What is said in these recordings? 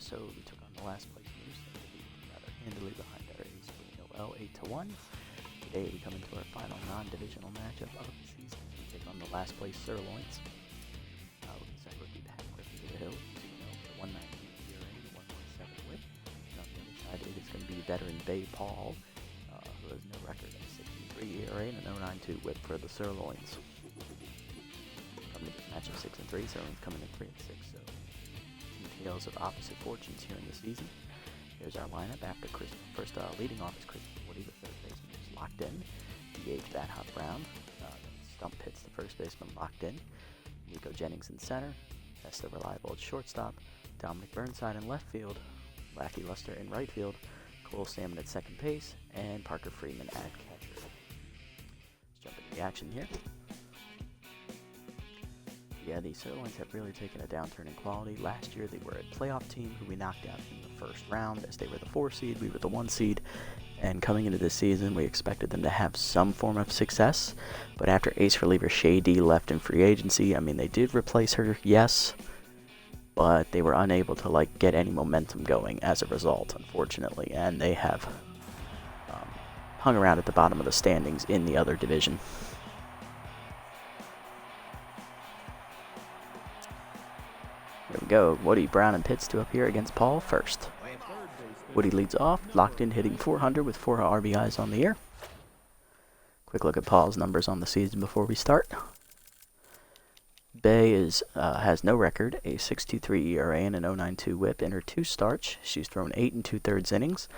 episode, we took on the last place Moose and defeated rather handily behind our ace Noel 8-1. Today we come into our final non-divisional matchup of the season. We take on the last place Sirloins. Looking set rookie Pat Griffin to the hill, 2-0 for 119 ERA and 117 whip. And on the other side, it is going to be veteran Bay Paul, who has no record of 63 ERA and an 092 whip for the Sirloins. Coming into this matchup 6-3, Sirloins coming in 3-6, so tales of opposite fortunes here in the season. Here's our lineup after leading off is Chris Woody, the third baseman, who's locked in. DH Bat Hop Brown, Stump Pitts, the first baseman, locked in. Nico Jennings in center. That's the reliable at shortstop. Dominic Burnside in left field. Lackey Luster in right field. Cole Salmon at second base. And Parker Freeman at catcher. Let's jump into the action here. Yeah, the Sirloins have really taken a downturn in quality. Last year, they were a playoff team who we knocked out in the first round, as they were the 4 seed, we were the 1 seed. And coming into this season, we expected them to have some form of success. But after ace reliever Shay D left in free agency, I mean, they did replace her, yes, but they were unable to get any momentum going as a result, unfortunately. And they have hung around at the bottom of the standings in the other division. Here we go. Woody, Brown, and Pitts up here against Paul first. Woody leads off, locked in, hitting 400 with 4 RBIs on the year. Quick look at Paul's numbers on the season before we start. Bay has no record, a 6.23 ERA and an 0.92 WHIP in her 2 starts. She's thrown 8 2/3 innings,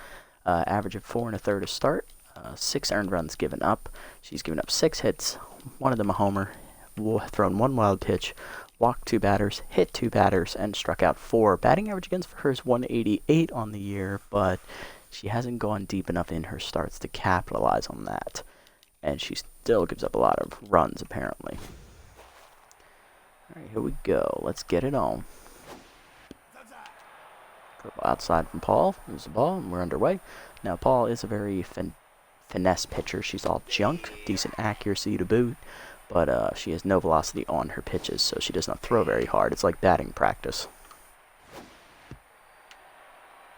average of 4 1/3 a start, 6 earned runs given up. She's given up 6 hits, 1 of them a homer, thrown 1 wild pitch, walked 2 batters, hit 2 batters, and struck out 4. Batting average against for her is 188 on the year, but she hasn't gone deep enough in her starts to capitalize on that. And she still gives up a lot of runs, apparently. Alright, here we go. Let's get it on. Curveball outside from Paul. There's the ball, and we're underway. Now, Paul is a very finesse pitcher. She's all junk, decent accuracy to boot. But she has no velocity on her pitches, so she does not throw very hard. It's like batting practice.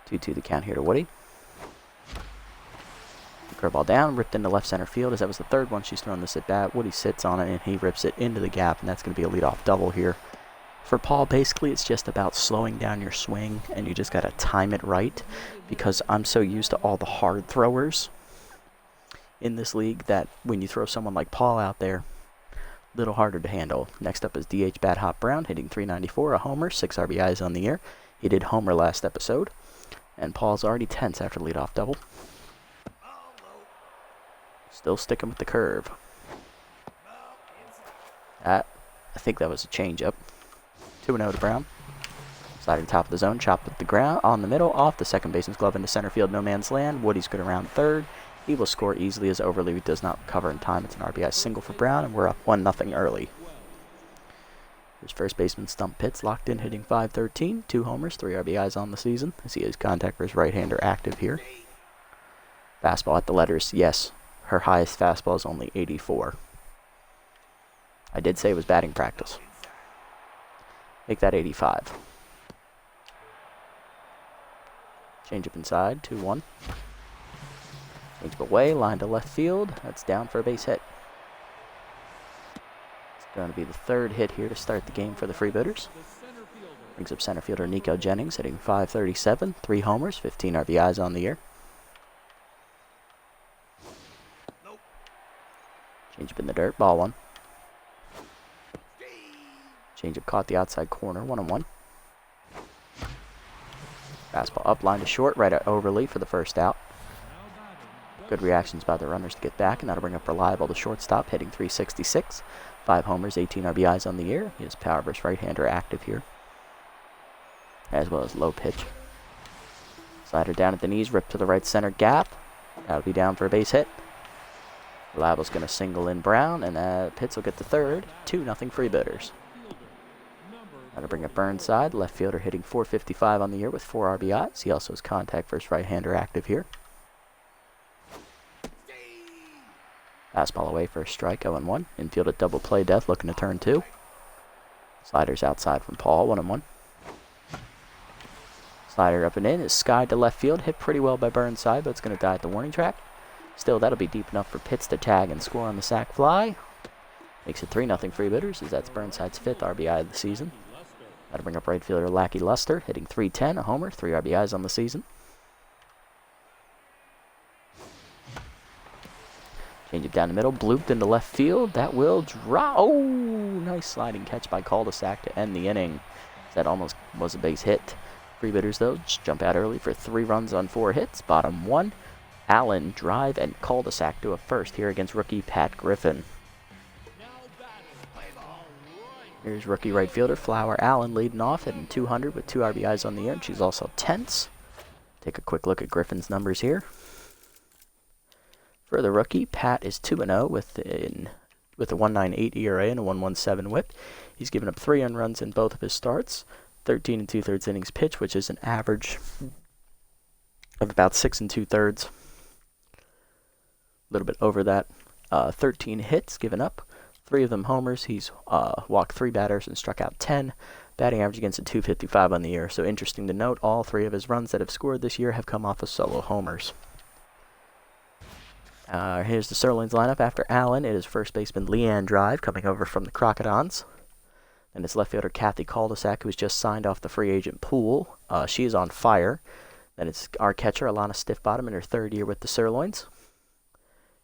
2-2 the count here to Woody. Curveball down, ripped into left center field, as that was the 3rd one she's thrown this at bat. Woody sits on it, and he rips it into the gap, and that's going to be a leadoff double here. For Paul, basically, it's just about slowing down your swing, and you just got to time it right, because I'm so used to all the hard throwers in this league that when you throw someone like Paul out there, little harder to handle. Next up is DH Bat Hop Brown, hitting 394, a homer, 6 RBIs on the year. He did homer last episode. And Paul's already tense after leadoff double. Still sticking with the curve. I think that was a changeup. 2-0 to Brown. Sliding top of the zone, chopped with the ground on the middle, off the second baseman's glove into center field, no man's land. Woody's good around third. He will score easily as Overly does not recover in time. It's an RBI single for Brown, and we're up 1-0 early. Here's first baseman Stump Pitts, locked in, hitting 513, 2 homers, 3 RBIs on the season. I see his contact for his right-hander active here. Fastball at the letters, yes. Her highest fastball is only 84. I did say it was batting practice. Make that 85. Change up inside, 2-1. Change up away, line to left field. That's down for a base hit. It's going to be the 3rd hit here to start the game for the Freebooters. Brings up center fielder Nico Jennings, hitting 537, 3 homers, 15 RBIs on the year. Change up in the dirt, ball 1. Change up caught the outside corner, 1-1. Fastball up, line to short, right at Overly for the first out. Good reactions by the runners to get back, and that'll bring up Reliable, the shortstop, hitting 366. 5 homers, 18 RBIs on the year. He has power versus right-hander active here, as well as low pitch. Slider down at the knees, ripped to the right center gap. That'll be down for a base hit. Reliable's going to single in Brown, and Pitts will get the 3rd. 2-0 Freebooters. That'll bring up Burnside, left fielder, hitting 455 on the year with 4 RBIs. He also has contact versus right-hander active here. Fastball away for a strike, 0-1. Infield at double play death, looking to turn 2. Sliders outside from Paul, 1-1. Slider up and in is skied to left field, hit pretty well by Burnside, but it's going to die at the warning track. Still, that'll be deep enough for Pitts to tag and score on the sac fly. Makes it 3-0 Freebooters, as that's Burnside's 5th RBI of the season. That'll bring up right fielder Lackey Luster, hitting .310, a homer, 3 RBIs on the season. Change it down the middle, blooped into left field. That will drop. Oh, nice sliding catch by Cul-de-sac to end the inning. That almost was a base hit. Freebooters, though, just jump out early for 3 runs on 4 hits. Bottom 1. Allen, drive, and cul-de-sac to a first here against rookie Pat Griffin. Here's rookie right fielder Flower Allen leading off, hitting .200 with 2 RBIs on the year, and she's also tense. Take a quick look at Griffin's numbers here. For the rookie, Pat is 2-0 with a 1.98 ERA and a 1.17 WHIP. He's given up 3 earned runs in both of his starts, 13 2/3 innings pitched, which is an average of about 6 2/3. A little bit over that. 13 hits given up, 3 of them homers. He's walked 3 batters and struck out 10. Batting average against a .255 on the year. So interesting to note, all 3 of his runs that have scored this year have come off of solo homers. Here's the Sirloins lineup. After Allen, it is first baseman Leanne Drive coming over from the Crocodons. And it's left fielder Kathy Cul-de-sac, who was just signed off the free agent pool. She is on fire. Then it's our catcher, Alana Stiffbottom, in her 3rd year with the Sirloins.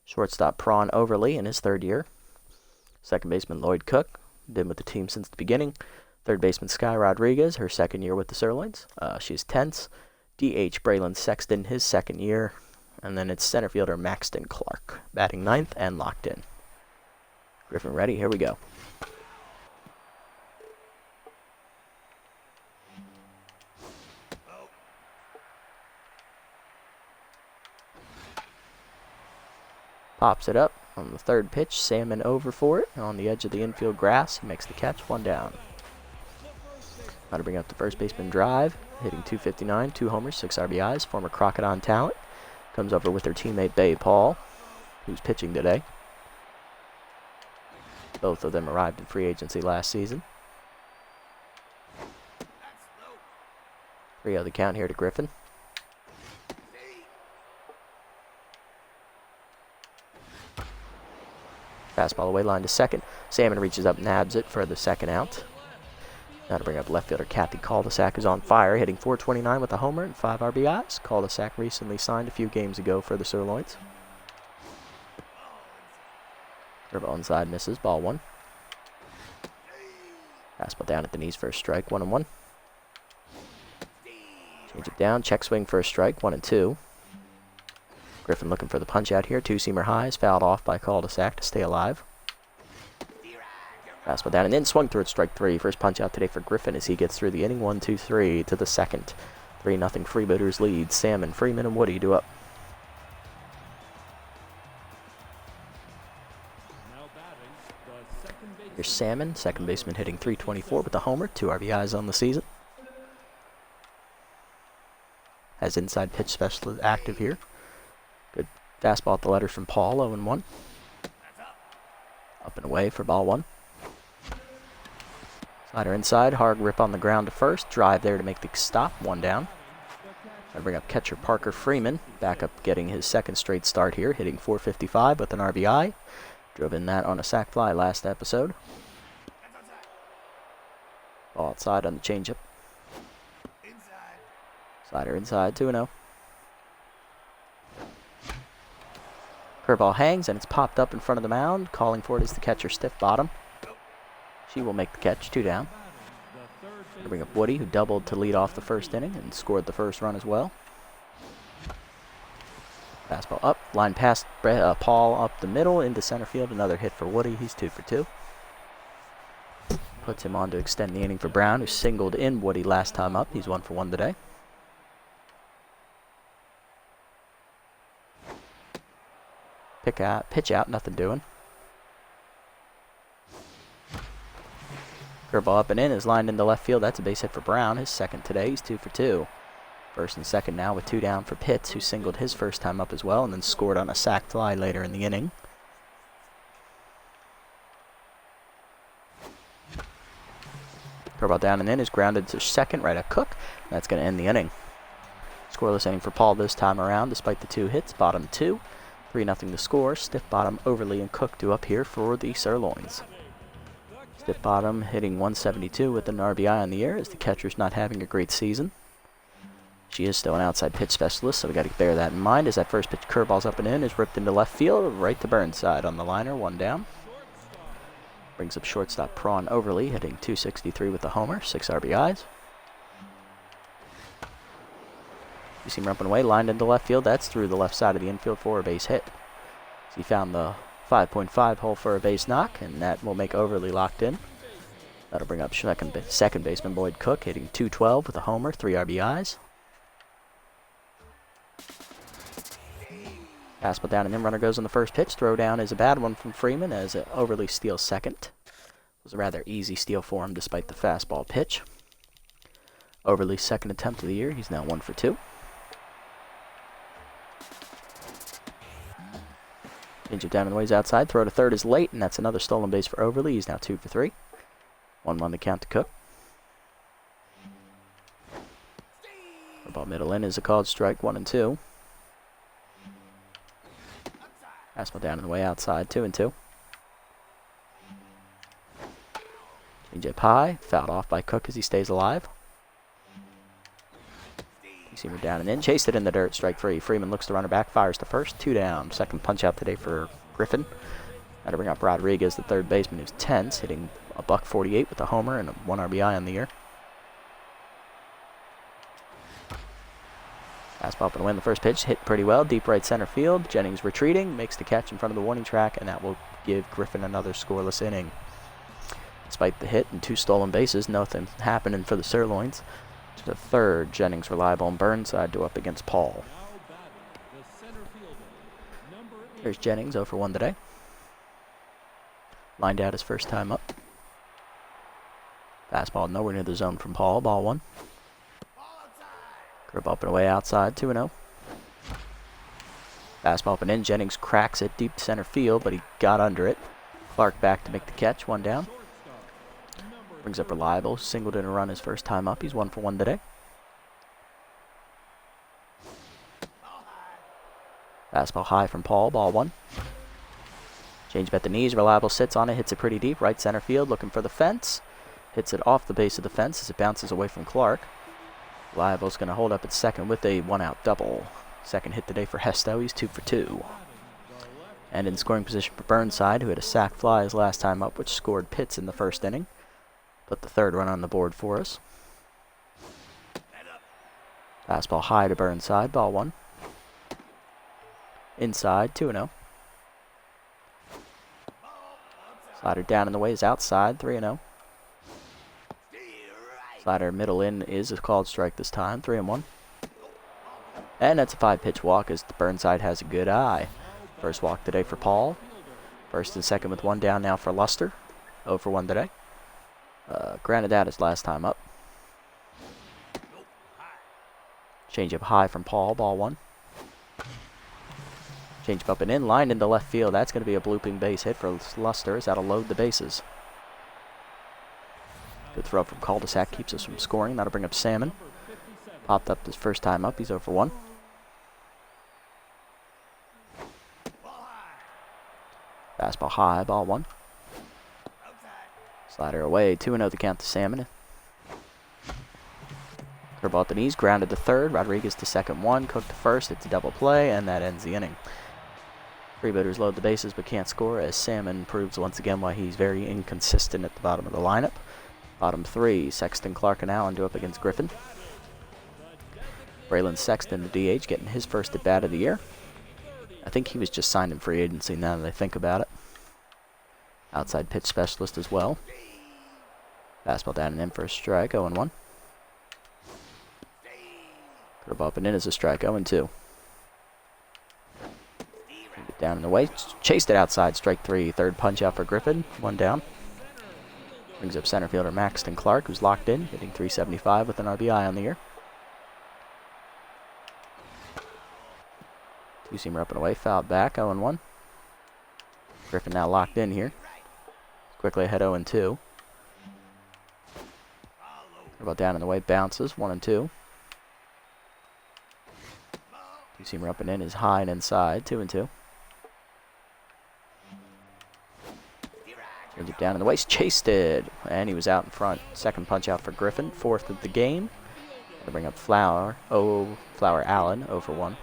Shortstop Prawn Overly in his 3rd year. Second baseman Lloyd Cook, been with the team since the beginning. Third baseman Sky Rodriguez, her 2nd year with the Sirloins. She's tense. DH Braylon Sexton, his 2nd year. And then it's center fielder Maxton Clark, batting 9th and locked in. Griffin ready, here we go. Pops it up on the 3rd pitch. Salmon over for it on the edge of the infield grass. He makes the catch, 1 down. Now to bring up the first baseman Drive, hitting .259, 2 homers, 6 RBIs. Former Crocodile talent. Comes over with her teammate Bay Paul, who's pitching today. Both of them arrived in free agency last season. 3-0 the count here to Griffin. Fastball away line to second. Salmon reaches up, nabs it for the 2nd out. Now to bring up left fielder Kathy Cul-de-sac, who's on fire, hitting .429 with a homer and 5 RBIs. Cul-de-sac recently signed a few games ago for the Sirloins. Curve onside misses, ball 1. Fastball down at the knees for a strike, 1-1. Change it down, check swing for a strike, 1-2. Griffin looking for the punch out here. 2-seamer highs, fouled off by Cul-de-sac to stay alive. Fastball down and in, swung through it, strike 3. First punch out today for Griffin as he gets through the inning. 1-2-3 to the 2nd. 3-0 Freebooters lead. Salmon, Freeman, and Woody do up. Here's Salmon, 2nd baseman, hitting .324 with a homer, 2 RBIs on the season. Has inside pitch specialist active here. Good fastball at the letters from Paul, 0-1. Up and away for ball 1. Slider inside, hard rip on the ground to first. Drive there to make the stop, 1 down. I bring up catcher Parker Freeman, back up getting his 2nd straight start here, hitting .455 with an RBI. Drove in that on a sac fly last episode. Ball outside on the changeup. Slider inside, 2-0. Curveball hangs, and it's popped up in front of the mound. Calling for it is the catcher Stiffbottom. She will make the catch, 2 down. I'll bring up Woody, who doubled to lead off the 1st inning and scored the 1st run as well. Fastball up, line past Paul up the middle into center field. Another hit for Woody. He's 2 for 2. Puts him on to extend the inning for Brown, who singled in Woody last time up. He's 1 for 1 today. Pitch out, nothing doing. Curveball up and in is lined into left field. That's a base hit for Brown. His 2nd today. He's 2 for 2. 1st and 2nd now with 2 down for Pitts, who singled his 1st time up as well and then scored on a sac fly later in the inning. Curveball down and in is grounded to 2nd, right at Cook. That's going to end the inning. Scoreless inning for Paul this time around, despite the 2 hits. Bottom 2, 3-0 to score. Stiff Bottom, Overly, and Cook due up here for the Sirloins. Stiff Bottom hitting 172 with an RBI on the year, as the catcher's not having a great season. She is still an outside pitch specialist, so we got to bear that in mind, as that first pitch curveball's up and in, is ripped into left field, right to Burnside on the liner, 1 down. Brings up shortstop Prawn Overly, hitting 263 with the homer, 6 RBIs. You see him rumping away, lined into left field. That's through the left side of the infield for a base hit. So he found the 5.5 hole for a base knock, and that will make Overly locked in. That'll bring up second baseman Boyd Cook, hitting 212 with a homer, 3 RBIs. Fastball down and in, runner goes on the first pitch. Throw down is a bad one from Freeman, as Overly steals second. It was a rather easy steal for him despite the fastball pitch. Overly's second attempt of the year. He's now 1 for 2. Change it down and the ways outside. Throw to third is late, and that's another stolen base for Overly. He's now 2 for 3. 1-1 the count to Cook. Ball middle in is a called strike, 1-2. Fastball down and the way outside, 2-2. Change up high, fouled off by Cook as he stays alive. Seamer down and in, chased it in the dirt, strike 3. Freeman looks the runner back, fires to first, 2 down. Second punch out today for Griffin. Got to bring up Rodriguez, the third baseman, who's tense, hitting a $148 with a homer and a 1 RBI on the year. Fastball up and win. The first pitch hit pretty well, deep right center field. Jennings retreating, makes the catch in front of the warning track, and that will give Griffin another scoreless inning. Despite the hit and 2 stolen bases, nothing happening for the Sirloins. To the third, Jennings reliable, and Burnside to up against Paul. There's Jennings, 0 for 1 today. Lined out his first time up. Fastball nowhere near the zone from Paul, ball 1. Curve up and away outside, 2-0. Fastball up and in, Jennings cracks it deep to center field, but he got under it. Clark back to make the catch, 1 down. Brings up reliable, singled in a run his first time up. He's 1 for 1 today. Fastball high from Paul, ball 1. Change at the knees, reliable sits on it, hits it pretty deep, right center field, looking for the fence. Hits it off the base of the fence as it bounces away from Clark. Reliable's going to hold up at second with a 1-out double. Second hit today for Hesto, he's 2 for 2. And in scoring position for Burnside, who had a sac fly his last time up, which scored Pitts in the first inning. Put the third run on the board for us. Fastball high to Burnside, ball 1. Inside, 2-0. Slider down in the way is outside, 3-0. Slider middle in is a called strike this time, 3-1. And that's a 5-pitch walk as the Burnside has a good eye. First walk today for Paul. First and second with 1 down now for Luster. 0 for 1 today. Granted that his last time up. Change up high from Paul, ball 1. Change up and in, lined into left field. That's going to be a blooping base hit for Luster as that'll load the bases. Good throw from cul-de-sac, keeps us from scoring. That'll bring up Salmon. Popped up his first time up, he's 0 for 1. Fastball high, ball 1. Slider away, 2-0 the count to Salmon. Curveball at the knees, grounded to third. Rodriguez to second, 1. Cook to first, it's a double play, and that ends the inning. Freebooters load the bases but can't score, as Salmon proves once again why he's very inconsistent at the bottom of the lineup. Bottom 3, Sexton, Clark, and Allen do up against Griffin. Braylon Sexton, the DH, getting his first at-bat of the year. I think he was just signed in free agency now that I think about it. Outside pitch specialist as well. Fastball down and in for a strike, 0-1. Curveball up and in is a strike, 0-2. Down and away, chased it outside, strike 3. Third punch out for Griffin, 1 down. Brings up center fielder Maxton Clark, who's locked in, hitting 375 with an RBI on the year. Two-seamer up and away, fouled back, 0-1. Griffin now locked in here. Quickly ahead, 0-2. About down and away, bounces, 1-2. Two-seamer up and in is high and inside, 2-2. Change it down in the waist, chased it, and he was out in front. Second punch out for Griffin, fourth of the game. Gonna bring up Flower Allen, 0 for 1.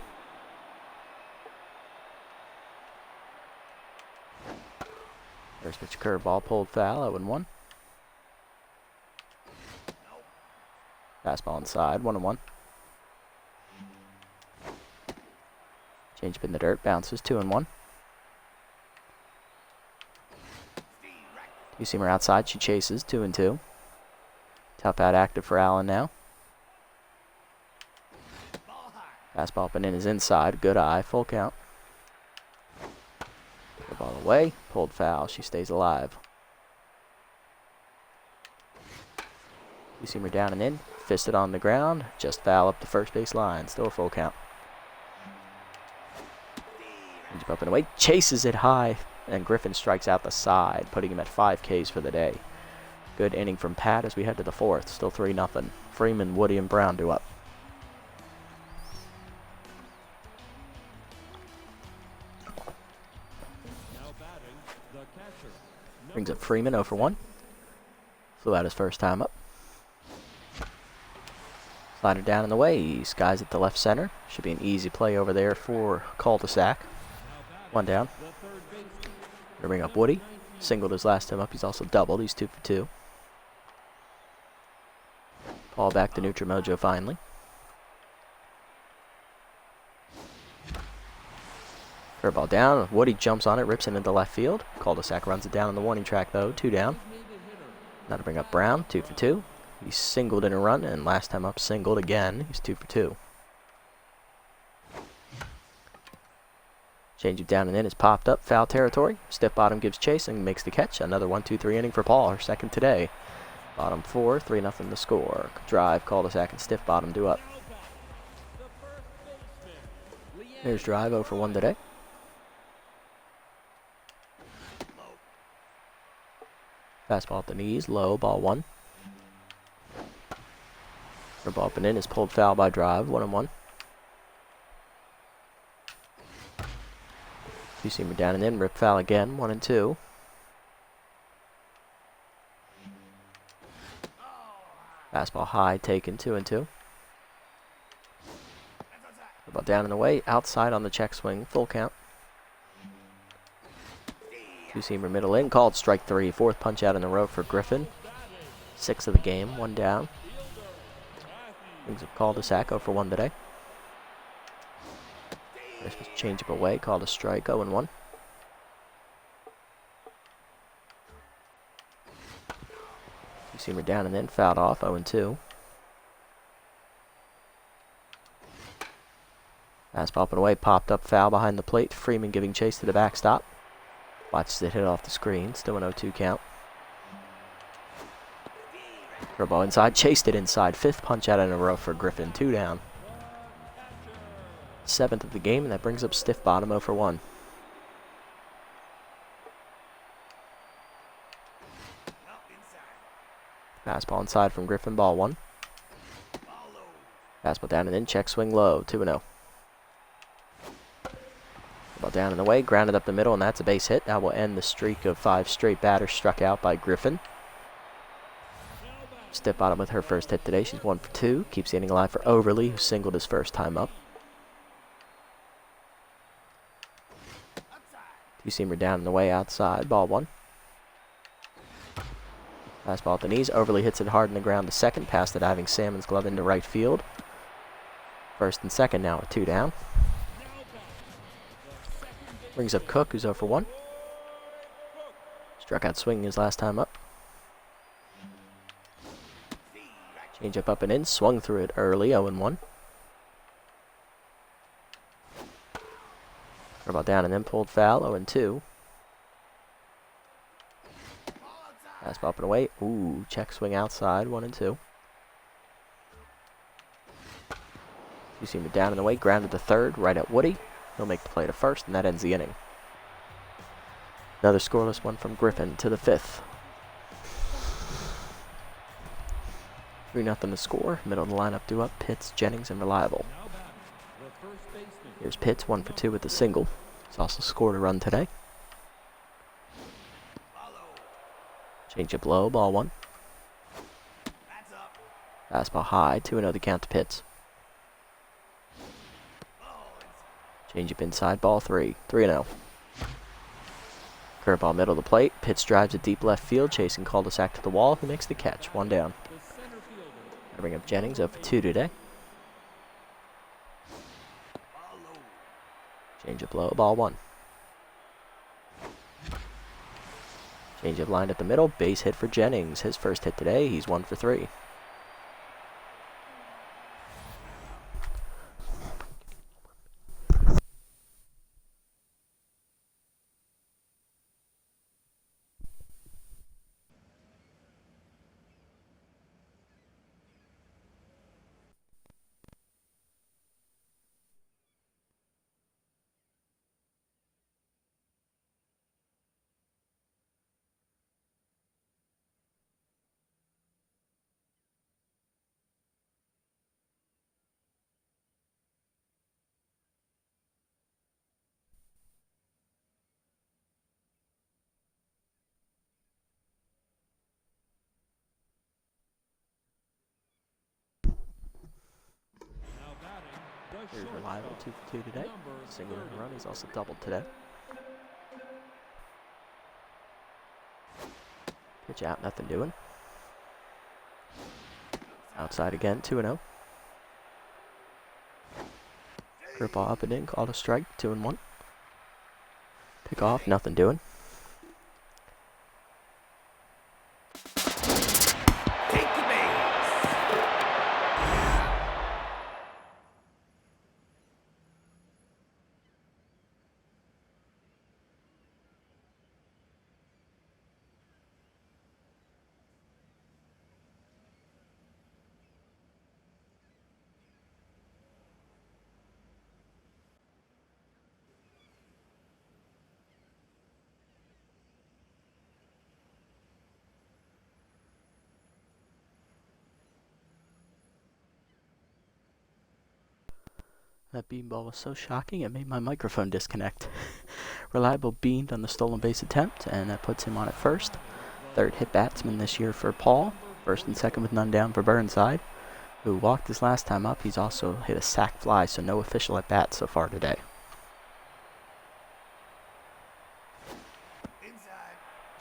First pitch curveball, pulled foul, 0 and 1. Fastball inside, 1 and 1. Change up in the dirt, bounces, 2 and 1. Two-seamer outside, she chases, 2 and 2. Tough out active for Allen now. Fastball up and in is inside, good eye, full count. The ball away, pulled foul, she stays alive. Two-seamer down and in, fisted on the ground, just foul up the first base line, still a full count. Up and away, chases it high, and Griffin strikes out the side, putting him at 5 Ks for the day. Good inning from Pat as we head to the fourth, still 3-0. Freeman, Woody, and Brown do up. Brings up Freeman, 0 for 1. Flew out his first time up. Slider down in the way, skies at the left center. Should be an easy play over there for cul-de-sac. 1 down. Gonna bring up Woody. Singled his last time up. He's also doubled. He's 2 for 2. Ball back to neutral mojo finally. Curveball down. Woody jumps on it, rips it into left field. Cul-de-sac runs it down on the warning track though. 2 down. Now to bring up Brown. 2 for 2. He's singled in a run, and last time up singled again. He's 2 for 2. Change it down and in is popped up, foul territory. Stiff bottom gives chase and makes the catch. Another 1-2-3 inning for Paul, her second today. Bottom 4, 3-0 the score. Drive, cul-de-sac, and stiff bottom do up. Here's drive, 0 for 1 today. Fastball at the knees, low, ball 1. Ball up and in is pulled foul by drive, 1 and 1. Two-seamer down and in, rip foul again, 1 and 2. Fastball high, taken, 2 and 2. Ball down and away, outside on the check swing, full count. Two-seamer middle in, called strike 3, fourth punch out in a row for Griffin. 6th of the game, 1 down. Brings up cul-de-sac, 0 for 1 today. This was change up away, called a strike, 0 and 1. Two-seamer down and in, fouled off, 0 and 2. Fastball up and away, popped up, foul behind the plate. Freeman giving chase to the backstop. Watches it hit off the screen, still an 0-2 count. Curveball inside, chased it inside. 5th punch out in a row for Griffin, 2 down. 7th of the game, and that brings up stiff bottom, 0 for 1. Fastball inside from Griffin, ball 1. Fastball down and in, check swing low, 2-0. Ball down and away, grounded up the middle, and that's a base hit. That will end the streak of 5 straight batters struck out by Griffin. Stiff bottom with her first hit today. She's 1 for 2. Keeps the inning alive for Overly, who singled his first time up. Two-seamer down and away outside, ball 1. Fastball at the knees. Overly hits it hard in the ground to second, past the diving Salmon's glove into right field. First and second now with 2 down. Brings up Cook, who's 0 for 1. Struck out swinging his last time up. Change up and in, swung through it early, 0 and 1. Curveball down and then pulled foul, 0 and 2. Fastball up and away. Ooh, check swing outside, 1 and 2. Two-seamer down and away, grounded to third, right at Woody. He'll make the play to first, and that ends the inning. Another scoreless one from Griffin to the 5th. 3-0 the score. Middle of the lineup due up, Pitts, Jennings, and Reliable. Here's Pitts, 1 for 2 with the single. He's also scored a run today. Change up low, ball 1. Fastball high, 2-0 the count to Pitts. Change up inside, ball 3, 3-0. Curveball middle of the plate. Pitts drives it deep left field, chasing cul-de-sac to the wall. Who makes the catch? 1 down. I bring up Jennings, 0 for 2 today. Change up low, ball 1. Change up lined at the middle, base hit for Jennings. His first hit today, he's 1 for 3. Here's Reliable, 2 for 2 today. Single in a run, he's also doubled today. Pitch out, nothing doing. Outside again, 2-0. Curveball up and in, called a strike, 2-1. Pick off, nothing doing. That beanball was so shocking it made my microphone disconnect. Reliable beamed on the stolen base attempt, and that puts him on at first. Third hit batsman this year for Paul. First and second with none down for Burnside, who walked his last time up. He's also hit a sac fly, so no official at bat so far today.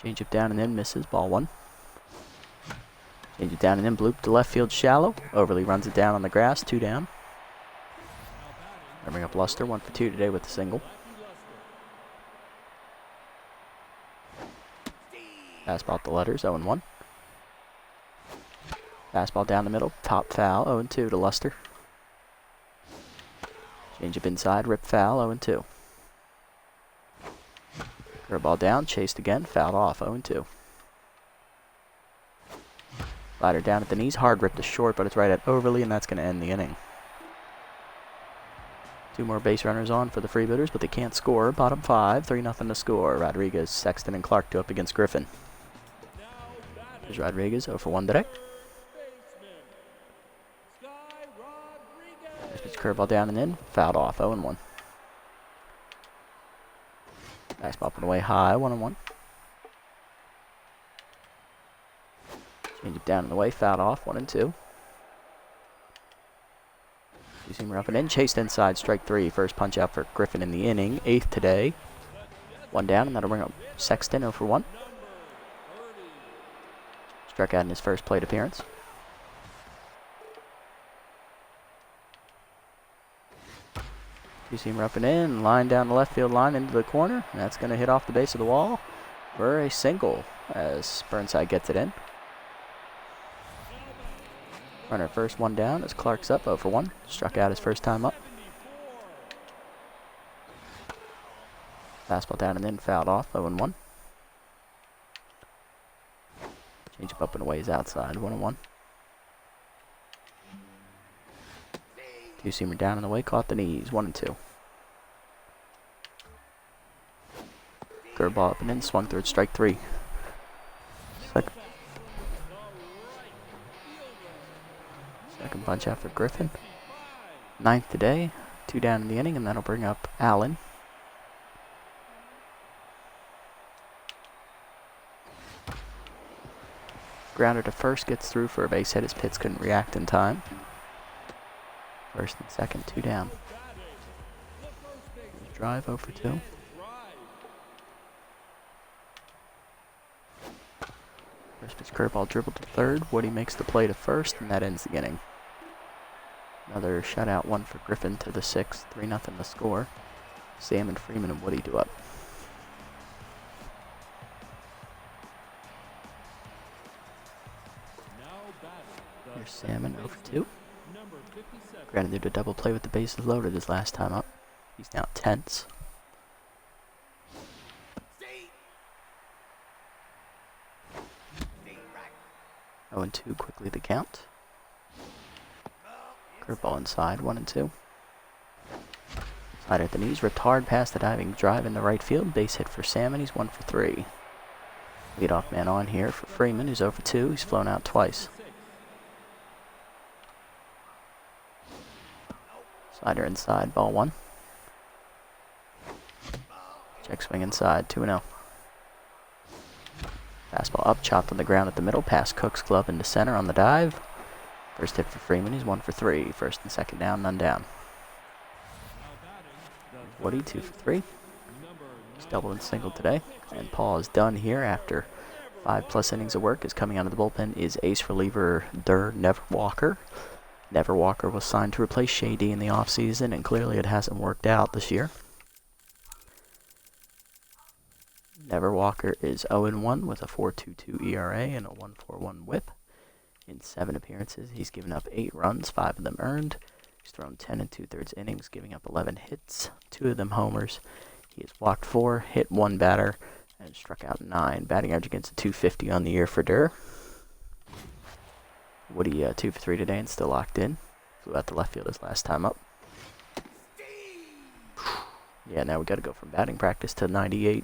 Change it down and in, misses, ball 1. Change it down and in, bloop to left field shallow. Overly runs it down on the grass, 2 down. I bring up Luster, 1 for 2 today with the single. Fastball at the letters, 0-1. Fastball down the middle, top foul, 0-2 to Luster. Change up inside, rip foul, 0-2. Curveball down, chased again, fouled off, 0-2. Slider down at the knees, hard rip to short, but it's right at Overly, and that's going to end the inning. 2 more base runners on for the Freebooters, but they can't score. Bottom 5, 3-0 to score. Rodriguez, Sexton, and Clark up against Griffin. There's Rodriguez, 0 for 1 today. There's curveball down and in, fouled off, 0-1. Fastball up and away high, 1-1. Change it down and away, fouled off, 1-2. Two-seamer up and in, chased inside, strike 3. First punch out for Griffin in the inning. 8th today. 1 down, and that'll bring up Sexton, 0 for 1. Struck out in his first plate appearance. Two-seamer up and in, line down the left field line into the corner. And that's going to hit off the base of the wall for a single as Burnside gets it in. Runner first, 1 down as Clark's up, 0 for 1. Struck out his first time up. Fastball down and in, fouled off, 0-1. Change up and away is outside, 1-1. Two-seamer down and away, caught the knees, 1-2. Curveball up and in, swung through it, strike 3. Second bunch out for Griffin. 9th today. 2 down in the inning, and that'll bring up Allen. Grounder to first, gets through for a base hit as Pitts couldn't react in time. First and second, 2 down. Drive 0 for 2. First pitch curveball dribbled to third. Woody makes the play to first, and that ends the inning. Another shutout, 1 for Griffin to the 6th, 3-0 the score. Sam and Freeman and Woody do up. Here's Salmon 0 for 2. Granted, did a double play with the bases loaded his last time up. He's now tense. 0-2 quickly the count. Curveball inside, 1-2. Slider at the knees, ripped hard past the diving drive in the right field. Base hit for Salmon, he's 1 for 3. Leadoff man on here for Freeman, who's 0 for 2. He's flown out twice. Slider inside, ball 1. Check swing inside, 2-0. Fastball up, chopped on the ground at the middle, past Cook's glove into center on the dive. First hit for Freeman, he's 1 for 3. First and second down, none down. Woody, 2 for 3. He's double and single today. And Paul is done here after 5+ innings of work. Is coming out of the bullpen is ace reliever Never Walker. Never Walker was signed to replace Shady in the offseason, and clearly it hasn't worked out this year. Never Walker is 0-1 with a 4.22 ERA and a 1.41 WHIP. In 7 appearances, he's given up 8 runs, 5 of them earned. He's thrown 10 2/3 innings, giving up 11 hits, 2 of them homers. He has walked 4, hit 1 batter, and struck out 9. Batting average against a .250 on the year for Durr. Woody 2 for 3 today and still locked in. Flew out the left field his last time up. Yeah, now we got to go from batting practice to 98.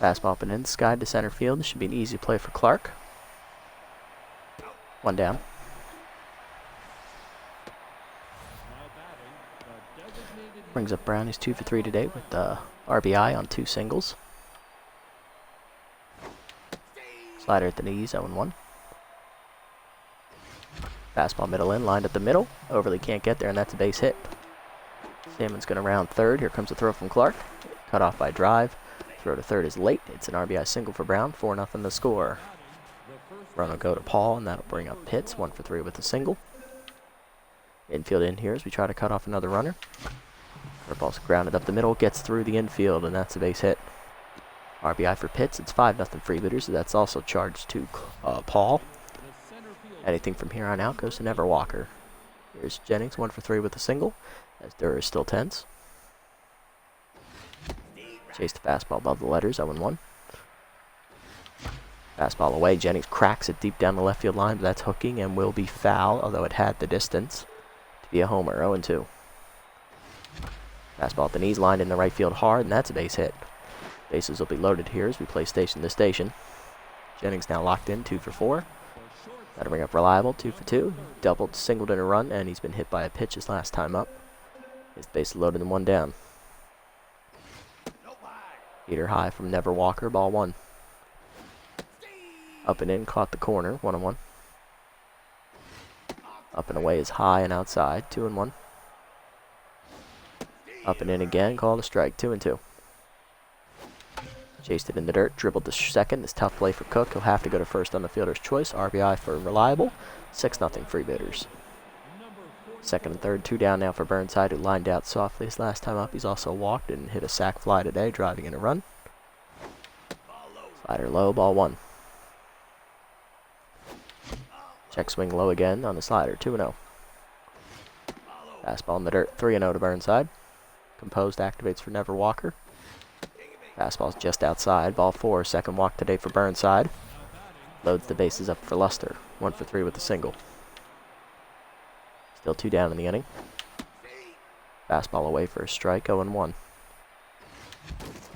Fastball up and in, skied to center field. This should be an easy play for Clark. 1 down. Brings up Brown, he's 2 for 3 today with RBI on 2 singles. Slider at the knees, 0-1. Fastball middle in, lined at the middle. Overly can't get there, and that's a base hit. Salmon's going to round third. Here comes a throw from Clark. Cut off by drive. Throw to third is late. It's an RBI single for Brown. 4-0 the score. Run will go to Paul, and that'll bring up Pitts. 1 for 3 with a single. Infield in here as we try to cut off another runner. Curveball's grounded up the middle, gets through the infield, and that's a base hit. RBI for Pitts. It's 5-0 Freebooters. So that's also charged to Paul. Anything from here on out goes to Never Walker. Here's Jennings, 1 for 3 with a single, as Durr is still tense. Chased the fastball above the letters, 0-1. Fastball away, Jennings cracks it deep down the left field line, but that's hooking and will be foul, although it had the distance to be a homer, 0-2. Fastball at the knees, lined in the right field hard, and that's a base hit. Bases will be loaded here as we play station to station. Jennings now locked in, 2 for 4. That'll bring up Reliable, 2 for 2. Doubled, singled in a run, and he's been hit by a pitch his last time up. His base loaded and 1 down. Heater high from Never Walker, ball 1. Up and in, caught the corner, 1-1. Up and away is high and outside, 2-1. Up and in again, called a strike, 2-2. Chased it in the dirt, dribbled to second. This tough play for Cook. He'll have to go to first on the fielder's choice. RBI for Reliable. 6-0 Freebooters. Second and third, 2 down now for Burnside, who lined out softly his last time up. He's also walked and hit a sac fly today, driving in a run. Slider low, ball 1. Check swing low again on the slider, 2-0. Fastball in the dirt, 3-0 to Burnside. Composed activates for Never Walker. Fastball's just outside, ball 4. Second walk today for Burnside. Loads the bases up for Luster, 1 for 3 with a single. Still 2 down in the inning. Fastball away for a strike, 0-1.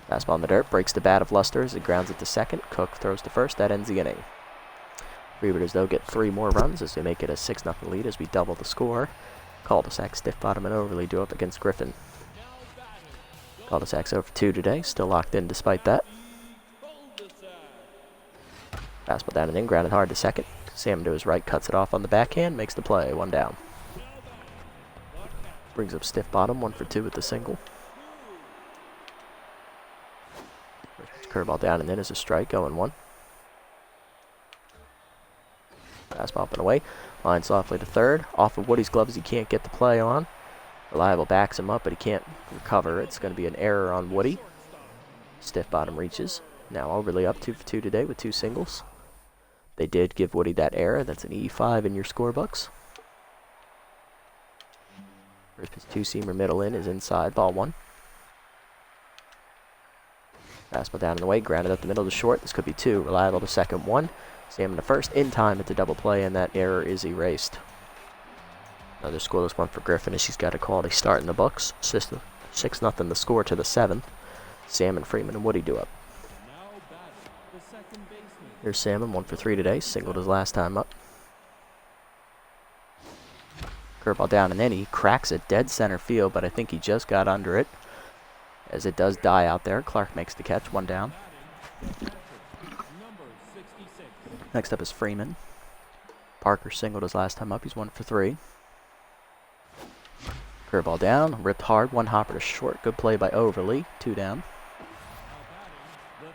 Fastball in the dirt, breaks the bat of Luster as it grounds it to second. Cook throws to first, that ends the inning. Freebooters, though, get 3 more runs as they make it a 6-0 lead as we double the score. Cul-de-sac, stiff bottom, and overly do up against Griffin. Cul-de-sac's over 2 today, still locked in despite that. Fastball down and in, grounded hard to second. Sam to his right, cuts it off on the backhand, makes the play, 1 down. Brings up stiff bottom, 1 for 2 with the single. Curveball down and in is a strike, 0-1. Fastball up and away. Line softly to third. Off of Woody's gloves, he can't get the play on. Reliable backs him up, but he can't recover. It's going to be an error on Woody. Stiff bottom reaches. Now overly up 2 for 2 today with 2 singles. They did give Woody that error. That's an E5 in your scorebooks. First pitch 2-seamer middle in is inside, ball 1. Fastball down and away, grounded up the middle to short. This could be 2. Reliable to second, 1. Salmon to first, in time at the double play, and that error is erased. Another scoreless 1 for Griffin as she's got a quality start in the books. 6-0 the score to the 7th. Salmon, Freeman, and Woody do up. Here's Salmon, 1 for 3 today. Singled his last time up. Curveball down and in. He cracks it dead center field, but I think he just got under it. As it does die out there. Clark makes the catch, 1 down. Next up is Freeman. Parker singled his last time up. He's 1 for 3. Curveball down, ripped hard, 1 hopper to short. Good play by Overly, 2 down.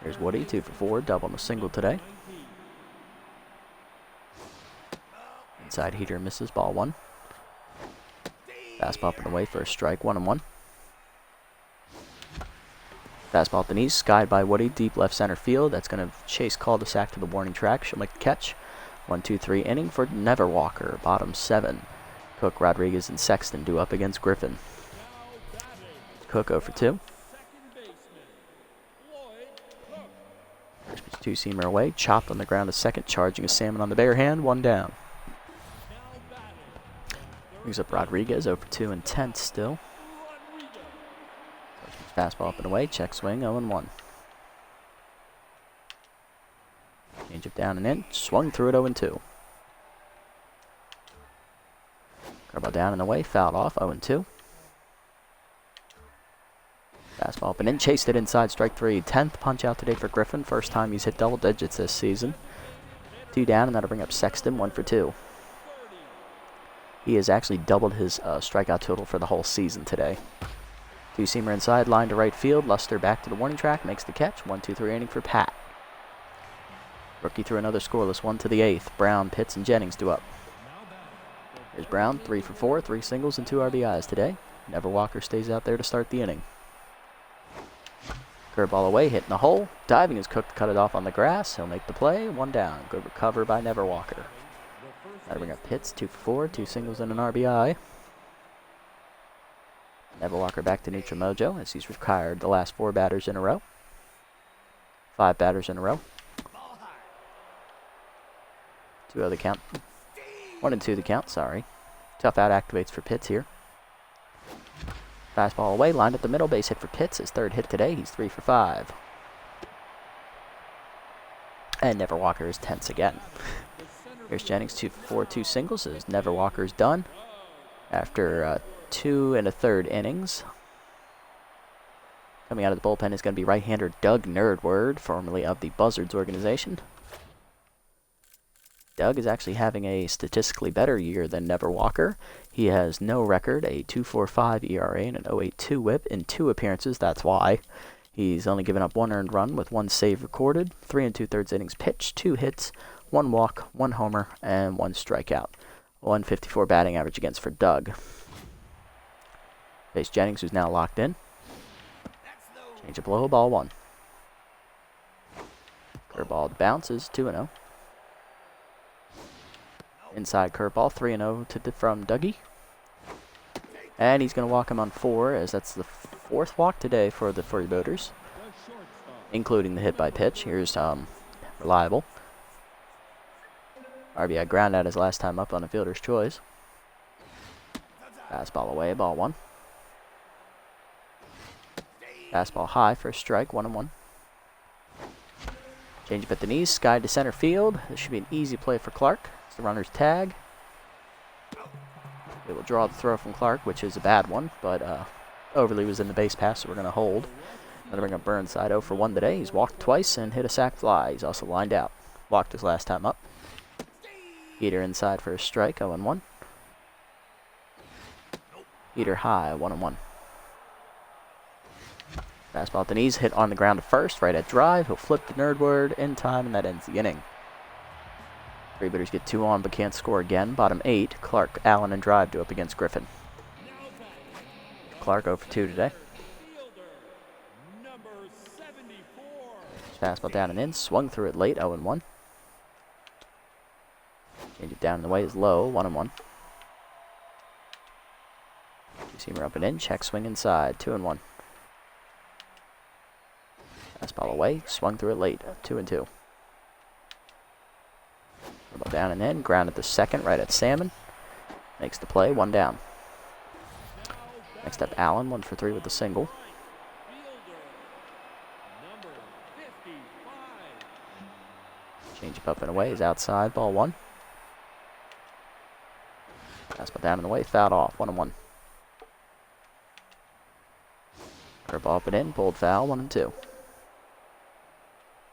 Here's Woody, 2 for 4, double and a single today. Inside heater misses, ball 1. Fastball up and away for a strike, 1-1. Fastball up the knees, skied by Woody, deep left center field. That's going to chase cul-de-sac to the warning track. She'll make the catch. 1-2-3 inning for Never Walker, bottom 7. Cook, Rodriguez, and Sexton do up against Griffin. Cook 0 for 2. First pitch 2-seamer away, chopped on the ground to second, charging a Salmon on the bare hand, 1 down. Brings up Rodriguez, 0 for 2 and 10th still. Fastball up and away, check swing, 0-1. Change it down and in, swung through it, 0-2. Curveball down and away, fouled off, 0-2. Fastball up and in, chased it inside, strike 3. 10th punch out today for Griffin. First time he's hit double digits this season. 2 down, and that'll bring up Sexton, 1 for 2. He has actually doubled his strikeout total for the whole season today. 2-seamer inside, line to right field. Luster back to the warning track, makes the catch. 1-2-3 inning for Pat. Rookie threw another scoreless 1 to the 8th. Brown, Pitts, and Jennings do up. Here's Brown, 3 for 4, 3 singles and 2 RBIs today. Never Walker stays out there to start the inning. Curveball away, hitting the hole. Diving is Cook to cut it off on the grass. He'll make the play, 1 down. Good recover by Never Walker. That'll bring up Pitts, 2 for 4, 2 singles and an RBI. Never Walker back to neutral mojo as he's retired the last 4 batters in a row. 5 batters in a row. 2-0 the count. 1-2 the count, sorry. Tough out activates for Pitts here. Fastball away, lined up the middle, base hit for Pitts. His 3rd hit today, he's 3 for 5. And Never Walker is tense again. Here's Jennings, 2 for 4, 2 singles as Never Walker's done after 2 1/3 innings. Coming out of the bullpen is going to be right-hander Doug Nerdward, formerly of the Buzzards organization. Doug is actually having a statistically better year than Never Walker. He has no record, a 2.45 ERA and an 0.82 WHIP in 2 appearances. That's why. He's only given up 1 earned run with 1 save recorded, 3 2/3 innings pitched, 2 hits, 1 walk, 1 homer, and 1 strikeout. 154 batting average against for Doug. Face Jennings, who's now locked in. Change of low, ball 1. Curveball bounces, 2-0. Inside curveball, 3-0 from Dougie. And he's going to walk him on 4, as that's the 4th walk today for the Freebooters, including the hit by pitch. Here's Reliable. RBI ground out his last time up on a fielder's choice. Fastball away, ball 1. Fastball high for a strike, 1-1. Change up at the knees, sky to center field. This should be an easy play for Clark. It's the runner's tag. It will draw the throw from Clark, which is a bad one, but Overly was in the base pass, so we're going to hold. Going to bring up Burnside 0 for 1 today. He's walked twice and hit a sac fly. He's also lined out. Walked his last time up. Heater inside for a strike, 0-1. Heater high, 1-1. Fastball at the knees, hit on the ground to first, right at drive. He'll flip the nerdward in time, and that ends the inning. Freebooters get 2 on, but can't score again. Bottom 8, Clark, Allen, and Drive do up against Griffin. Clark 0 for 2 today. Fastball down and in, swung through it late, 0-1. Change it down and the way is low, 1-1. Two-seamer up and in, check swing inside, 2-1. Fastball away, swung through it late, 2-2. Ball down and in, ground at the second, right at Salmon. Makes the play, 1 down. Next up, Allen, 1 for 3 with the single. Change up and away is outside, ball 1. Fastball down and away, fouled off, 1-1. Curveball up and in, pulled foul, 1-2.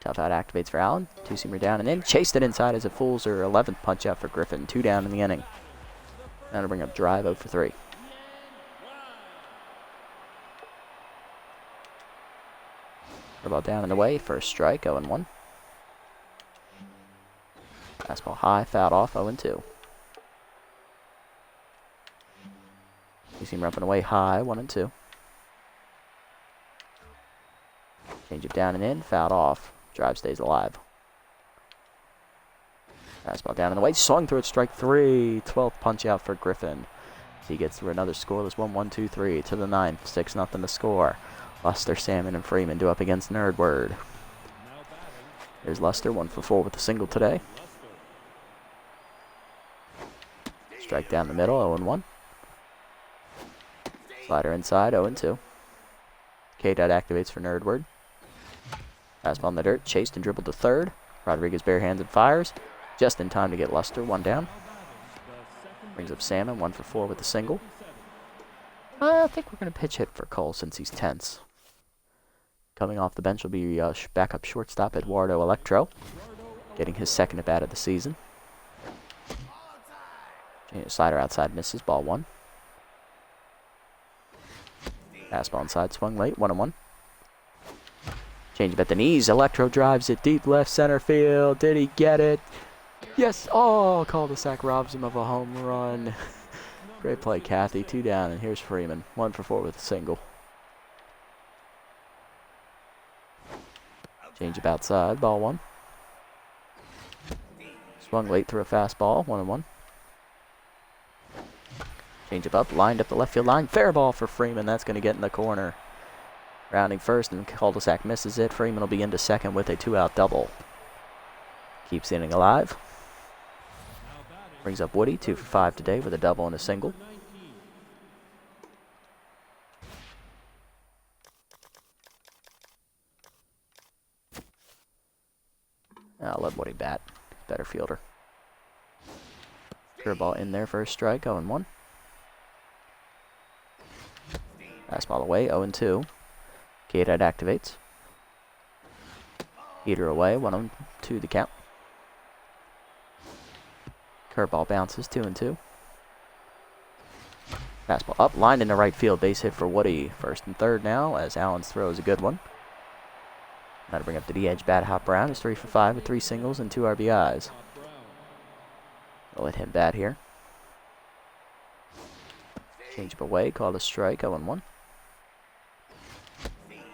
Tough out activates for Allen. Two-seamer down and in. Chased it inside as it fools her 11th punch out for Griffin. 2 down in the inning. Now to bring up Drive 0 for 3. Curveball down and away. First strike, 0-1. Fastball high, fouled off, 0-2. Two-seamer up and away, high, 1-2. Change it down and in, fouled off. Drive stays alive. Fastball down and away, swung through it, strike 3. 12th punch out for Griffin. He gets through another scoreless 1-1-2-3 to the 9th. 6-0 to score. Luster, Salmon, and Freeman do up against Nerdward. Here's Luster, 1 for 4 with a single today. Strike down the middle, 0-1. Slider inside, 0-2. K-Dot activates for Nerdward. Fastball in the dirt, chased and dribbled to third. Rodriguez barehanded fires. Just in time to get Luster, 1 down. Brings up Salmon, 1 for 4 with a single. I think we're going to pitch hit for Cole since he's tense. Coming off the bench will be backup shortstop Eduardo Electro, getting his 2nd at-bat of the season. Slider outside misses, ball 1. Fastball inside, swung late, 1-1. Change up at the knees. Electro drives it deep left center field. Did he get it? Yes. Oh, cul-de-sac robs him of a home run. Great play, Kathy. 2 down, and here's Freeman. 1 for 4 with a single. Change up outside. Ball 1. Swung late through a fastball. 1-1. Change up, lined up the left field line. Fair ball for Freeman. That's going to get in the corner. Rounding first, and cul-de-sac misses it. Freeman will be into second with a 2-out double. Keeps the inning alive. Brings up Woody, 2 for 5 today with a double and a single. I'll let Woody bat. Better fielder. Curveball in there for a strike, 0-1. Fastball away, 0-2. K-Dot activates. Heater away, 1-2 the count. Curveball bounces, 2-2. Fastball up, lined into right field, base hit for Woody. 1st and 3rd now, as Allen's throw is a good one. Now to bring up the D-edge bat, Hop Brown is 3 for 5 with 3 singles and 2 RBIs. I'll let him bat here. Change up away, called a strike, 0-1.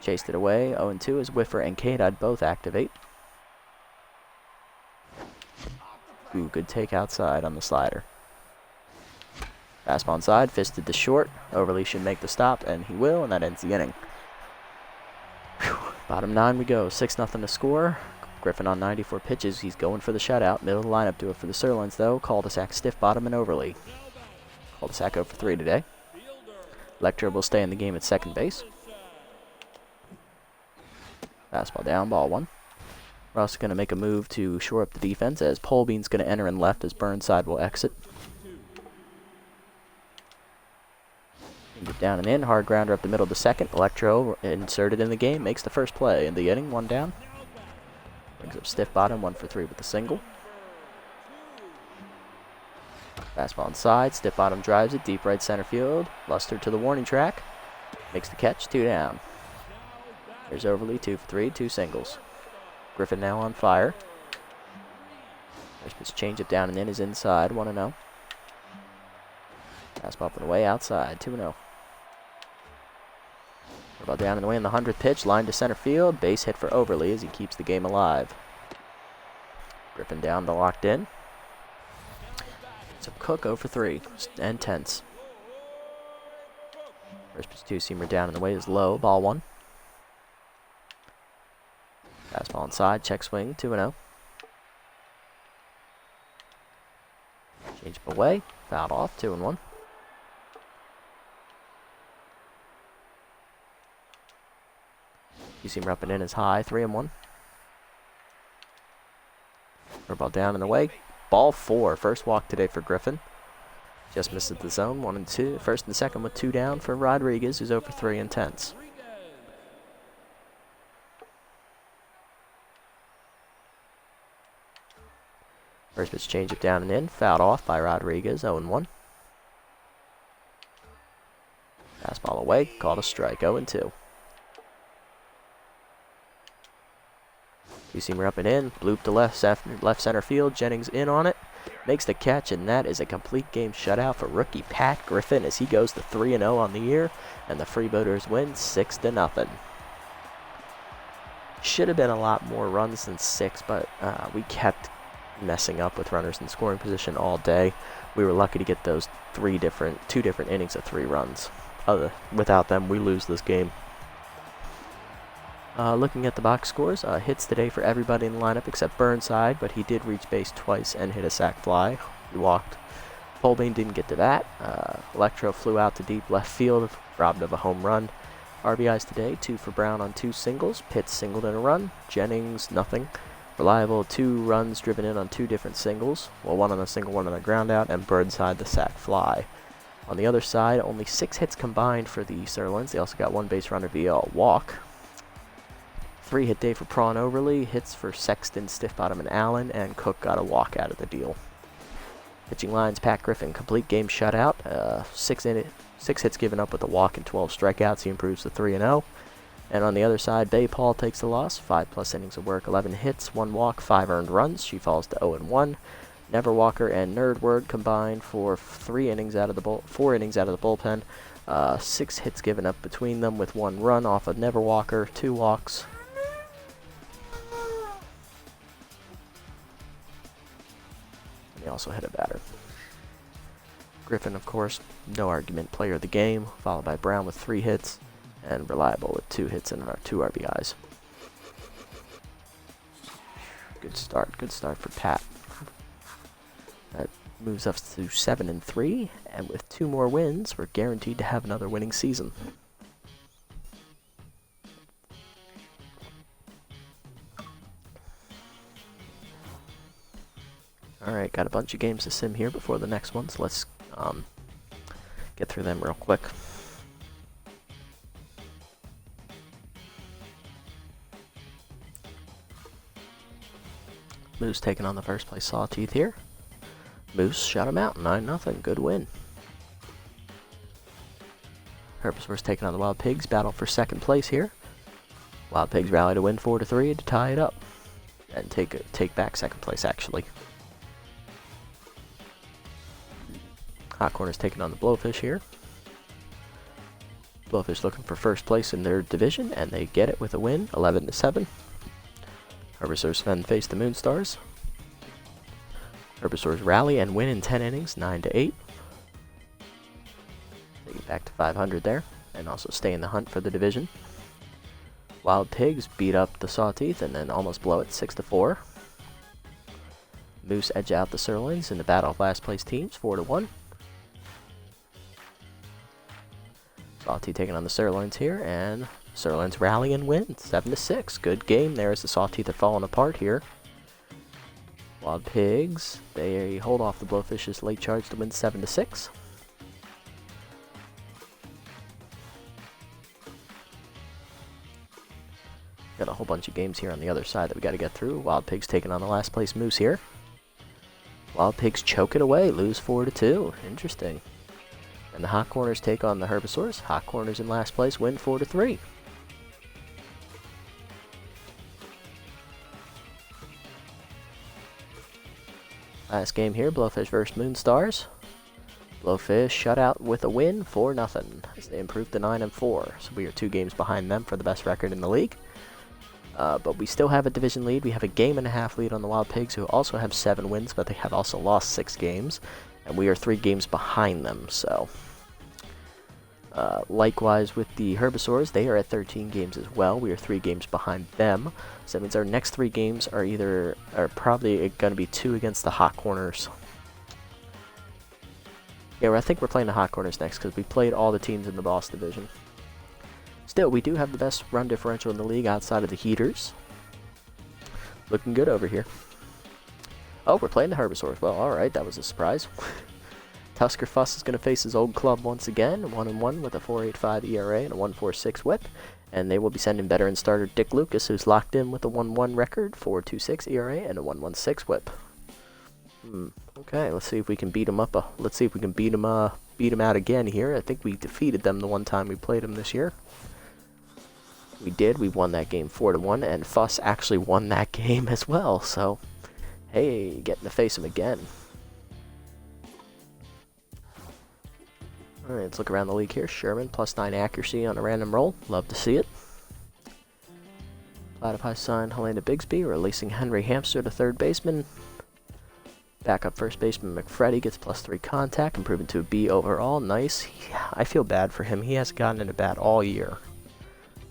Chased it away, 0-2 as Whiffer and K-Dot both activate. Ooh, good take outside on the slider. Fastball inside, fisted to short. Overly should make the stop, and he will, and that ends the inning. Whew. Bottom 9 we go, 6-0 to score. Griffin on 94 pitches, he's going for the shutout. Middle of the lineup do it for the Sirloins, though. Cul-de-sac stiff bottom and Overly. Cul-de-sac 0 for 3 today. Electro will stay in the game at second base. Fastball down, ball 1. We're also going to make a move to shore up the defense as Polbean's going to enter in left as Burnside will exit. Get down and in, hard grounder up the middle of the second. Electro inserted in the game, makes the first play in the inning, 1 down. Brings up stiff bottom, 1 for 3 with the single. Fastball inside, stiff bottom drives it, deep right center field. Luster to the warning track, makes the catch, 2 down. There's Overly, 2 for 3, 2 singles. Griffin now on fire. First pitch change it down and in is inside, 1-0. Fastball up and away outside, 2-0. Ball down and away in the 100th pitch, line to center field, base hit for Overly as he keeps the game alive. Griffin down to locked in. So Cook 0 for 3 and tense. First pitch 2-seamer down and away is low, ball 1. Fastball inside, check swing, 2-0. Change up away, fouled off, 2-1. Two-seamer up and in is high, 3-1. Ball down and away, ball 4. First walk today for Griffin. Just missed at the zone, 1 and 2. First and second with 2 down for Rodriguez, who's 0 for 3 and tense. First pitch change up down and in, fouled off by Rodriguez, 0-1. Fastball away, called a strike, 0-2. Two-seamer up and in, bloop to left center field, Jennings in on it, makes the catch, and that is a complete game shutout for rookie Pat Griffin as he goes to 3-0 on the year, and the Freebooters win 6-0. Should have been a lot more runs than 6, but we kept messing up with runners in scoring position all day. We were lucky to get those 2 different innings of 3 runs. Without them, we lose this game. Looking at the box scores, hits today for everybody in the lineup except Burnside, but he did reach base twice and hit a sac fly. He walked. Polbean didn't get to that. Electro flew out to deep left field, robbed of a home run. RBIs today, 2 for Brown on 2 singles. Pitts singled in a run. Jennings, nothing. Reliable, 2 runs driven in on 2 different singles. Well, 1 on a single, 1 on a ground out, and Burnside the sac fly. On the other side, only 6 hits combined for the Sirloins. They also got 1 base runner via a walk. 3-hit day for Prawn Overly, hits for Sexton, Stiff Bottom, and Allen, and Cook got a walk out of the deal. Pitching lines, Pat Griffin, complete game shutout. 6 hits given up with a walk and 12 strikeouts. He improves to 3-0. And on the other side, Bay Paul takes the loss. 5+ innings of work, 11 hits, 1 walk, 5 earned runs. She falls to 0-1. Never Walker and Nerdword combined for 4 innings out of the bullpen. 6 hits given up between them with 1 run off of Never Walker, 2 walks. He also hit a batter. Griffin, of course, no argument, player of the game, followed by Brown with 3 hits, and Reliable with 2 hits and 2 RBIs. Good start for Pat. That moves us to 7-3, and with 2 more wins, we're guaranteed to have another winning season. Alright, got a bunch of games to sim here before the next one, so let's get through them real quick. Moose taking on the first place Sawteeth here. Moose shut him out, 9-0, good win. Herbivores taking on the Wild Pigs, battle for second place here. Wild Pigs rally to win 4-3 to tie it up, and take back second place actually. Hot Corner's taking on the Blowfish here. Blowfish looking for first place in their division, and they get it with a win, 11-7. Herbivores then face the Moonstars. Herbivores rally and win in 10 innings, 9-8. They get back to 500 there, and also stay in the hunt for the division. Wild Pigs beat up the Sawteeth and then almost blow it, 6-4. Moose edge out the Sirloins in the battle of last place teams, 4-1. Sawteeth taking on the Sirloins here, and Sirloins rally and win 7-6. Good game there as the Sawteeth are falling apart here. Wild Pigs, they hold off the Blowfish's late charge to win 7-6. Got a whole bunch of games here on the other side that we got to get through. Wild Pigs taking on the last place Moose here. Wild Pigs choke it away, lose 4-2. Interesting. And the Hot Corners take on the Herbisaurs. Hot Corners in last place win 4-3. Last game here, Blowfish versus Moonstars. Blowfish shut out with a win, 4-0, as they improved to 9-4. So we are 2 games behind them for the best record in the league. But we still have a division lead. We have a game-and-a-half lead on the Wild Pigs, who also have 7 wins, but they have also lost 6 games. And we are 3 games behind them, so... likewise with the Herbisaurs, they are at 13 games as well. We are 3 games behind them. So that means our next 3 games are probably going to be 2 against the Hot Corners. Yeah, I think we're playing the Hot Corners next because we played all the teams in the Boss Division. Still, we do have the best run differential in the league outside of the Heaters. Looking good over here. Oh, we're playing the Herbisaurs. Well, alright, that was a surprise. Tusker Fuss is going to face his old club once again, 1-1 with a 4.85 ERA and a 1.46 whip. And they will be sending veteran starter Dick Lucas, who's locked in with a 1-1 record, 4.26 ERA and a 1.16 whip. Okay, let's see if we can beat him up. Let's see if we can beat him out again here. I think we defeated them the one time we played them this year. We did. We won that game 4-1, and Fuss actually won that game as well. So, hey, getting to face him again. Alright, let's look around the league here. Sherman, +9 accuracy on a random roll. Love to see it. Platypi signed Helena Bigsby, releasing Henry Hamster to third baseman. Backup first baseman McFreddy gets +3 contact, improving to a B overall. Nice. I feel bad for him. He hasn't gotten into bat all year.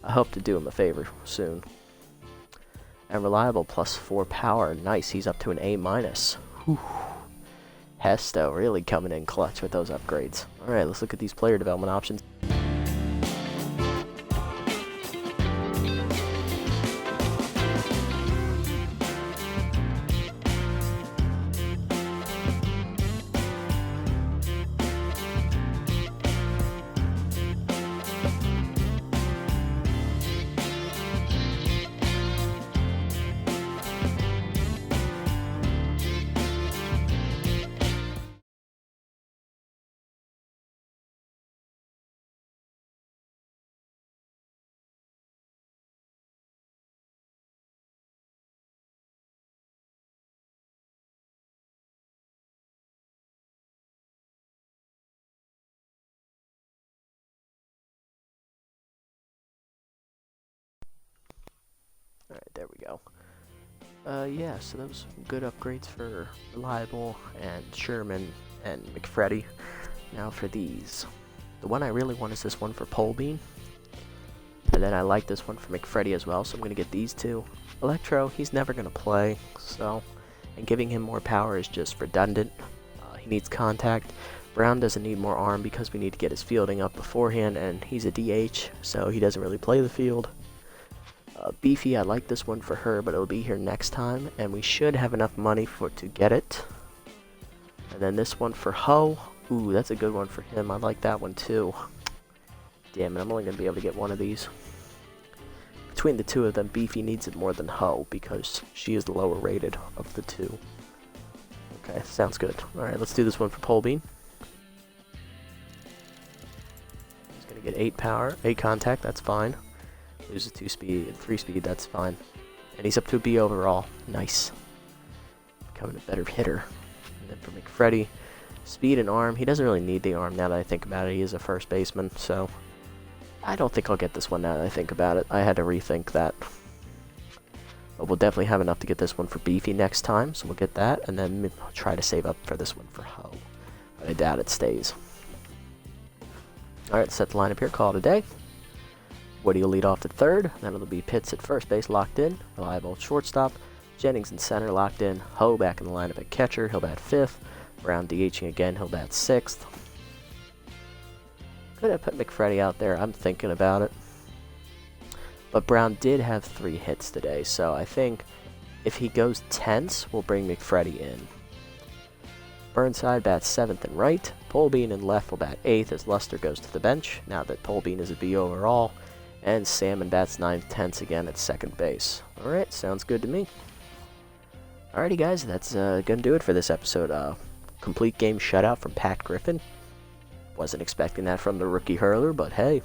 I hope to do him a favor soon. And Reliable, +4 power. Nice. He's up to an A-. Whew. Hesto really coming in clutch with those upgrades. Alright, let's look at these player development options. Alright, there we go. Yeah, so those good upgrades for Reliable and Sherman and McFreddy. Now for these. The one I really want is this one for Polbean. And then I like this one for McFreddy as well, so I'm going to get these 2. Electro, he's never going to play, so... And giving him more power is just redundant. He needs contact. Brown doesn't need more arm because we need to get his fielding up beforehand, and he's a DH, so he doesn't really play the field. Beefy, I like this one for her, but it'll be here next time, and we should have enough money to get it. And then this one for Ho. Ooh, that's a good one for him. I like that one too. Damn it, I'm only going to be able to get one of these. Between the 2 of them, Beefy needs it more than Ho, because she is the lower rated of the 2. Okay, sounds good. Alright, let's do this one for Polbean. He's going to get 8 power, 8 contact, that's fine. Loses 2 speed and 3 speed, that's fine. And he's up to a B overall. Nice. Becoming a better hitter. And then for McFreddy, speed and arm. He doesn't really need the arm now that I think about it. He is a first baseman, so I don't think I'll get this one now that I think about it. I had to rethink that. But we'll definitely have enough to get this one for Beefy next time, so we'll get that, and then I'll try to save up for this one for Ho. But I doubt it stays. Alright, set the lineup here, call it a day. Woody will lead off at third, then it'll be Pitts at first base locked in, Reliable at shortstop, Jennings in center locked in, Ho back in the lineup at catcher, he'll bat 5th, Brown DHing again, he'll bat 6th. Could I put McFreddy out there? I'm thinking about it. But Brown did have 3 hits today, so I think if he goes tense, we'll bring McFreddy in. Burnside bats 7th and right. Polbean in left will bat 8th as Luster goes to the bench, now that Polbean is a B overall. And Salmon bats 9th, 10th again at second base. Alright, sounds good to me. Alrighty guys, that's gonna do it for this episode. Complete game shutout from Pat Griffin. Wasn't expecting that from the rookie hurler, but hey.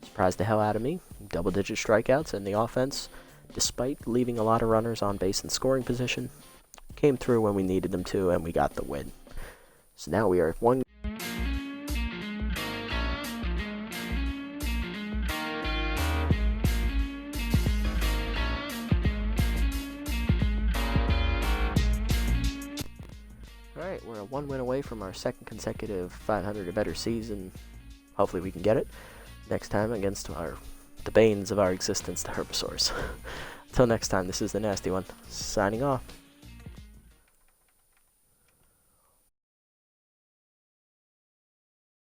Surprised the hell out of me. Double-digit strikeouts, and the offense, despite leaving a lot of runners on base in scoring position, came through when we needed them to, and we got the win. So now we are at 1. Alright, we're a 1 win away from our second consecutive 500 or better season. Hopefully we can get it next time against the banes of our existence, the Herbosaurs. Until next time, this is the Nasty One, signing off.